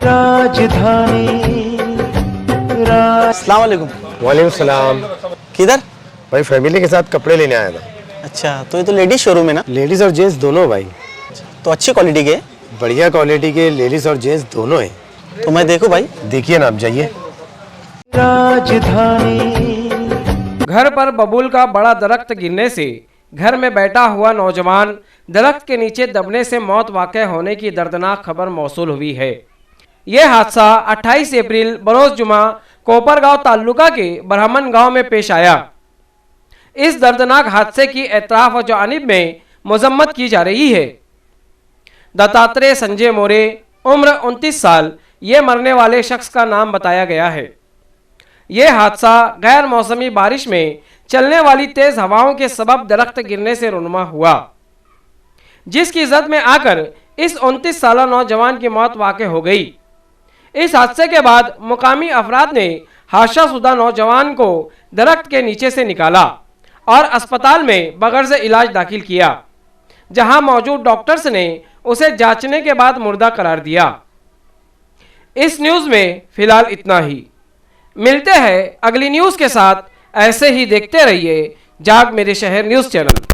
राजधानी अस्सलाम वालेकुम। वालेकुम सलाम। किधर? भाई फैमिली के साथ कपड़े लेने आया था। अच्छा, तो ये तो लेडीज शोरूम है ना? लेडीज और जेंट्स दोनों भाई। तो अच्छी क्वालिटी के? बढ़िया क्वालिटी के लेडीज और जेंट्स दोनों हैं। तो मैं देखूं भाई? देखिए ना, आप जाइए। राजधानी। घर पर बबूल का बड़ा दरख्त गिरने से घर में बैठा हुआ नौजवान दरख्त के नीचे दबने से मौत वाक़ होने की दर्दनाक खबर मौसूल हुई है। यह हादसा 28 अप्रैल बरोज जुमा कोपरगांव ताल्लुका के ब्राह्मण गांव में पेश आया। इस दर्दनाक हादसे की एतराफ़ व जानिब में मजम्मत की जा रही है। दत्तात्रेय संजय मोरे, उम्र 29 साल, ये मरने वाले शख्स का नाम बताया गया है। यह हादसा गैर मौसमी बारिश में चलने वाली तेज हवाओं के सबब दरख्त गिरने से रुनुमा हुआ, जिसकी जद में आकर इस 29 साला नौजवान की मौत वाक़ हो गई। इस हादसे के बाद मुकामी अफराद ने हादसाशुदा नौजवान को दरख्त के नीचे से निकाला और अस्पताल में बगैर इलाज दाखिल किया, जहां मौजूद डॉक्टर्स ने उसे जांचने के बाद मुर्दा करार दिया। इस न्यूज़ में फिलहाल इतना ही। मिलते हैं अगली न्यूज़ के साथ। ऐसे ही देखते रहिए जाग मेरे शहर न्यूज़ चैनल।